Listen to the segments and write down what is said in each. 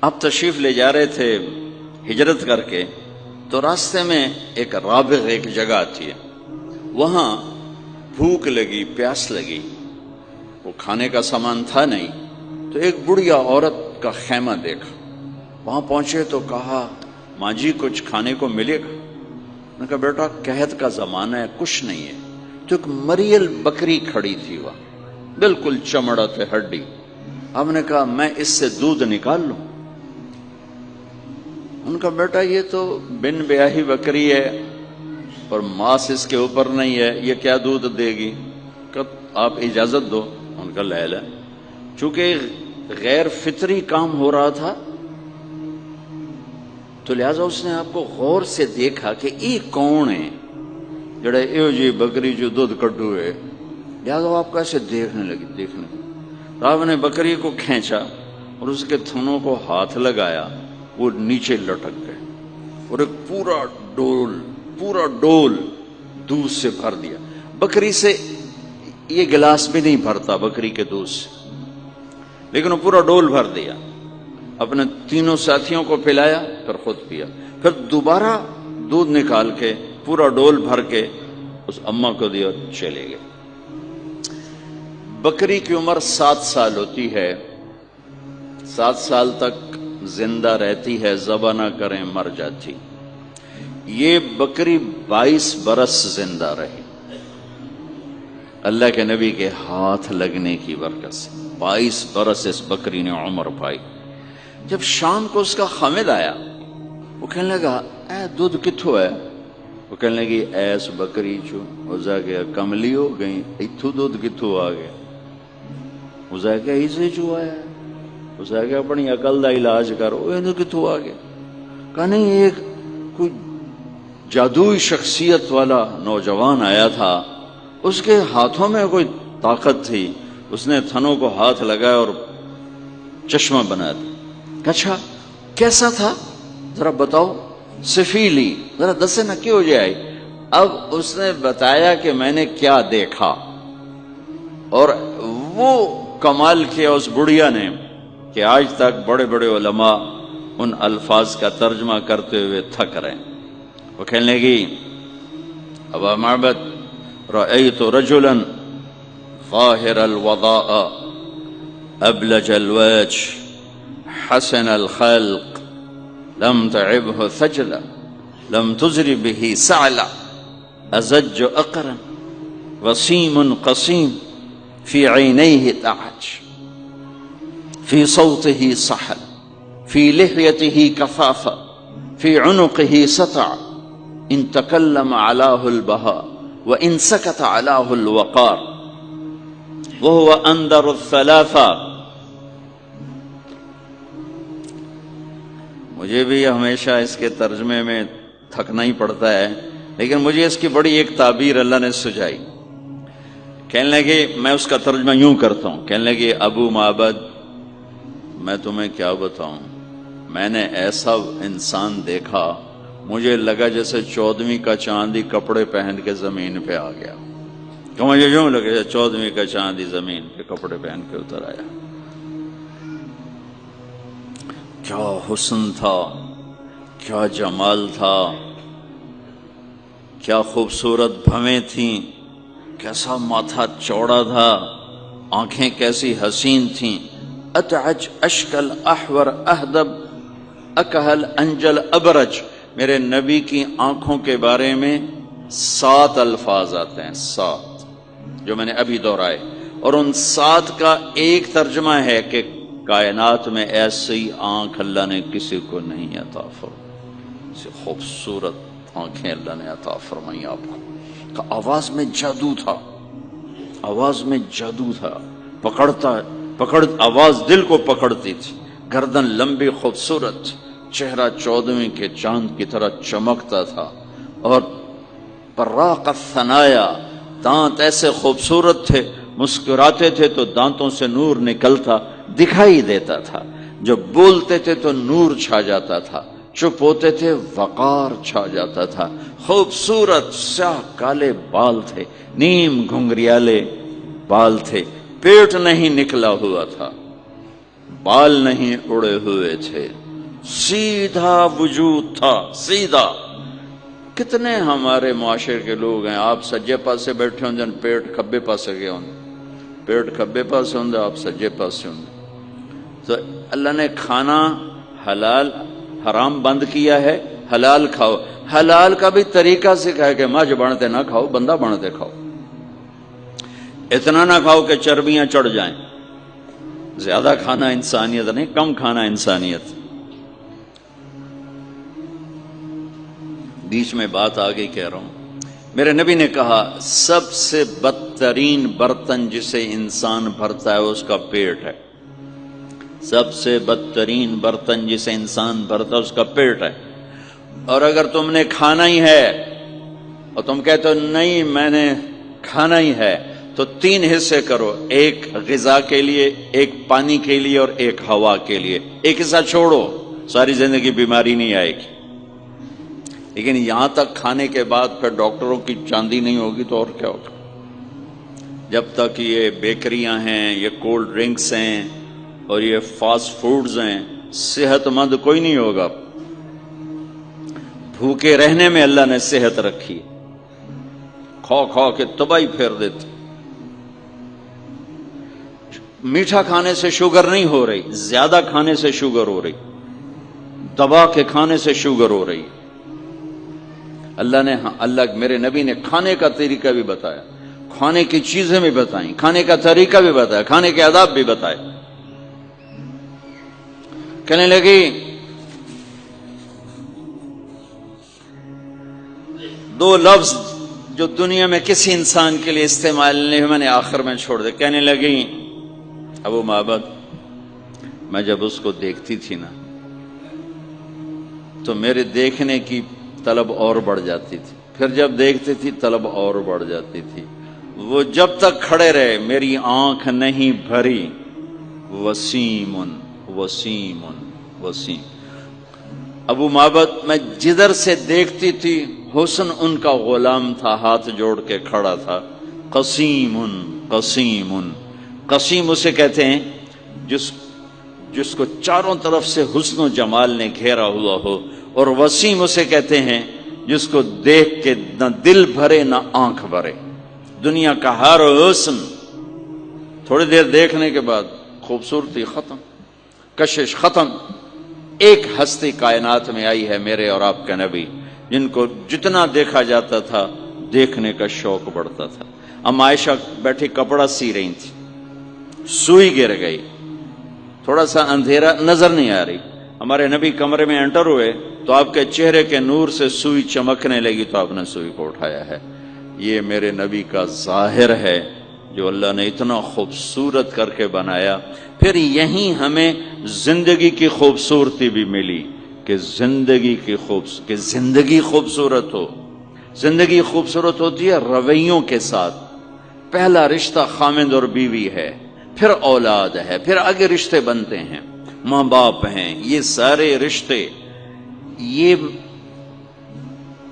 آپ تشریف لے جا رہے تھے ہجرت کر کے، تو راستے میں ایک رابغ ایک جگہ آتی ہے، وہاں بھوک لگی، پیاس لگی، وہ کھانے کا سامان تھا نہیں، تو ایک بڑھیا عورت کا خیمہ دیکھا، وہاں پہنچے تو کہا ماں جی کچھ کھانے کو ملے گا؟ میں نے کہا بیٹا قحط کا زمانہ ہے، کچھ نہیں ہے۔ تو ایک مریل بکری کھڑی تھی وہاں، بالکل چمڑت ہڈی۔ ہم نے کہا میں اس سے دودھ نکال لوں؟ ان کا بیٹا یہ تو بن بیاہی بکری ہے اور ماس اس کے اوپر نہیں ہے، یہ کیا دودھ دے گی؟ کہ آپ اجازت دو۔ ان کا لے لے، چونکہ غیر فطری کام ہو رہا تھا تو لہٰذا اس نے آپ کو غور سے دیکھا کہ یہ کون ہے جڑا ایو جی بکری جو دودھ کڈو ہے، لہٰذا آپ کو ایسے دیکھنے لگی۔ تو آپ نے بکری کو کھینچا اور اس کے تھنوں کو ہاتھ لگایا، وہ نیچے لٹک گئے اور ایک پورا ڈول دودھ سے بھر دیا۔ بکری سے یہ گلاس بھی نہیں بھرتا بکری کے دودھ سے، لیکن وہ پورا ڈول بھر دیا، اپنے تینوں ساتھیوں کو پلایا، پھر خود پیا، پھر دوبارہ دودھ نکال کے پورا ڈول بھر کے اس اماں کو دیا، چلے گئے۔ بکری کی عمر 7 سال ہوتی ہے، 7 سال تک زندہ رہتی ہے، ذبح نہ کریں مر جاتی۔ یہ بکری 22 برس زندہ رہی، اللہ کے نبی کے ہاتھ لگنے کی برکت سے 22 برس اس بکری نے عمر پائی۔ جب شام کو اس کا خامد آیا، وہ کہنے لگا اے دودھ کتھو ہے؟ وہ کہنے لگی ایس بکری چو وزا گیا کملی ہو گئی، اتھو دودھ کتھو آ گیا؟ وزا گیا اسے چو آیا، وزا گیا اپنی عقل دا علاج کرو، یہ کتھو آ گیا؟ کہا نہیں، ایک کوئی جادوئی شخصیت والا نوجوان آیا تھا، اس کے ہاتھوں میں کوئی طاقت تھی، اس نے تھنوں کو ہاتھ لگایا اور چشمہ بنا دیا۔ اچھا کیسا تھا ذرا بتاؤ، سفیلی ذرا دسے نہ کیوں جائے۔ اب اس نے بتایا کہ میں نے کیا دیکھا، اور وہ کمال کیا اس بڑھیا نے کہ آج تک بڑے بڑے علماء ان الفاظ کا ترجمہ کرتے ہوئے تھک رہے ہیں۔ وہ کہنے لگی ابا معبد رأيت رجلا ظاهر الوضاء أبلج الوجه حسن الخلق لم تعبه ثجلا لم تزر به سعلا أزج أقرا وسيم قصيم في عينيه تعج في صوته صحل في لحيته كفافا في عنقه سطع إن تكلم علاه البهاء وَإِن سَكَتَ عَلَاهُ الْوَقَارُ وَهُوَ أَنْدَرُ الثَّلَاثَةِ۔ مجھے بھی ہمیشہ اس کے ترجمے میں تھکنا ہی پڑتا ہے، لیکن مجھے اس کی بڑی ایک تعبیر اللہ نے سجائی۔ کہنے لگے میں اس کا ترجمہ یوں کرتا ہوں، کہنے لگے ابو معبد میں تمہیں کیا بتاؤں، میں نے ایسا انسان دیکھا مجھے لگا جیسے 14ویں کا چاندی کپڑے پہن کے زمین پہ آ گیا، کہ مجھے یوں لگے جیسے 14ویں کا چاندی زمین پہ کپڑے پہن کے اتر آیا۔ کیا حسن تھا، کیا جمال تھا، کیا خوبصورت بھویں تھیں، کیسا ماتھا چوڑا تھا، آنکھیں کیسی حسین تھیں۔ اتعج اشکل احور اہدب اکہل انجل ابرج، میرے نبی کی آنکھوں کے بارے میں 7 الفاظ آتے ہیں، 7 جو میں نے ابھی دہرائے، اور ان 7 کا ایک ترجمہ ہے کہ کائنات میں ایسی آنکھ اللہ نے کسی کو نہیں عطا فرمائی، ایسی خوبصورت آنکھیں اللہ نے عطا فرمائی آپ کو۔ آواز میں جادو تھا، آواز میں جادو تھا، آواز دل کو پکڑتی تھی، گردن لمبی خوبصورت، چہرہ 14ویں کے چاند کی طرح چمکتا تھا، اور براق الثنایا، دانت ایسے خوبصورت تھے، مسکراتے تھے تو دانتوں سے نور نکلتا دکھائی دیتا تھا، جب بولتے تھے تو نور چھا جاتا تھا، چپ ہوتے تھے وقار چھا جاتا تھا، خوبصورت سیاہ کالے بال تھے، نیم گھنگریالے بال تھے، پیٹ نہیں نکلا ہوا تھا، بال نہیں اڑے ہوئے تھے، سیدھا وجود تھا، سیدھا۔ کتنے ہمارے معاشرے کے لوگ ہیں، آپ سجے پاسے بیٹھے ہوں جن پیٹ کھبے پاسے گئے ہوں، پیٹ کھبے پاسے ہوں آپ سجے پاسے ہوں۔ تو اللہ نے کھانا حلال حرام بند کیا ہے، حلال کھاؤ۔ حلال کا بھی طریقہ سکھایا کہ مجھ بنتے نہ کھاؤ، بندہ بنتے کھاؤ۔ اتنا نہ کھاؤ کہ چربیاں چڑھ جائیں۔ زیادہ کھانا انسانیت نہیں، کم کھانا انسانیت۔ بیچ میں بات آگے کہہ رہا ہوں۔ میرے نبی نے کہا سب سے بدترین برتن جسے انسان بھرتا ہے اس کا پیٹ ہے۔ سب سے بدترین برتن جسے انسان بھرتا ہے اس کا پیٹ ہے۔ اور اگر تم نے کھانا ہی ہے اور تم کہتے ہو نہیں میں نے کھانا ہی ہے، تو 3 حصے کرو، ایک غذا کے لیے، ایک پانی کے لیے اور ایک ہوا کے لیے۔ ایک حصہ چھوڑو، ساری زندگی بیماری نہیں آئے گی۔ لیکن یہاں تک کھانے کے بعد پھر ڈاکٹروں کی چاندی نہیں ہوگی تو اور کیا ہوگا؟ جب تک یہ بیکریاں ہیں، یہ کولڈ ڈرنکس ہیں اور یہ فاسٹ فوڈز ہیں، صحت مند کوئی نہیں ہوگا۔ بھوکے رہنے میں اللہ نے صحت رکھی، کھا کھا کے تباہی پھیر دیتی۔ میٹھا کھانے سے شوگر نہیں ہو رہی، زیادہ کھانے سے شوگر ہو رہی، دبا کے کھانے سے شوگر ہو رہی۔ اللہ میرے نبی نے کھانے کا طریقہ بھی بتایا، کھانے کی چیزیں بھی بتائیں، کھانے کا طریقہ بھی بتایا، کھانے کے آداب بھی بتائے۔ کہنے لگی 2 لفظ جو دنیا میں کسی انسان کے لیے استعمال نہیں ہوئے، میں نے آخر میں چھوڑ دے۔ کہنے لگی ابو معبد، میں جب اس کو دیکھتی تھی نا تو میرے دیکھنے کی طلب اور بڑھ جاتی تھی، پھر جب دیکھتی تھی طلب اور بڑھ جاتی تھی۔ وہ جب تک کھڑے رہے میری آنکھ نہیں بھری۔ وسیم وسیم وسیم۔ ابو معبد میں جدھر سے دیکھتی تھی حسن ان کا غلام تھا، ہاتھ جوڑ کے کھڑا تھا۔ قسیم قسیم قسیم اسے کہتے ہیں جس کو چاروں طرف سے حسن و جمال نے گھیرا ہوا ہو، اور وسیم اسے کہتے ہیں جس کو دیکھ کے نہ دل بھرے نہ آنکھ بھرے۔ دنیا کا ہر حسن تھوڑی دیر دیکھنے کے بعد خوبصورتی ختم، کشش ختم۔ ایک ہستی کائنات میں آئی ہے میرے اور آپ کا نبی، جن کو جتنا دیکھا جاتا تھا دیکھنے کا شوق بڑھتا تھا۔ ام عائشہ بیٹھی کپڑا سی رہی تھی، سوئی گر گئی، تھوڑا سا اندھیرا نظر نہیں آ رہی۔ ہمارے نبی کمرے میں انٹر ہوئے تو آپ کے چہرے کے نور سے سوئی چمکنے لگی تو آپ نے سوئی کو اٹھایا ہے۔ یہ میرے نبی کا ظاہر ہے جو اللہ نے اتنا خوبصورت کر کے بنایا۔ پھر یہیں ہمیں زندگی کی خوبصورتی بھی ملی کہ زندگی خوبصورت ہو۔ زندگی خوبصورت ہوتی ہے رویوں کے ساتھ۔ پہلا رشتہ خامند اور بیوی ہے، پھر اولاد ہے، پھر آگے رشتے بنتے ہیں، ماں باپ ہیں، یہ سارے رشتے یہ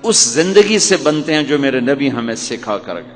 اس زندگی سے بنتے ہیں جو میرے نبی ہمیں سکھا کر گئے۔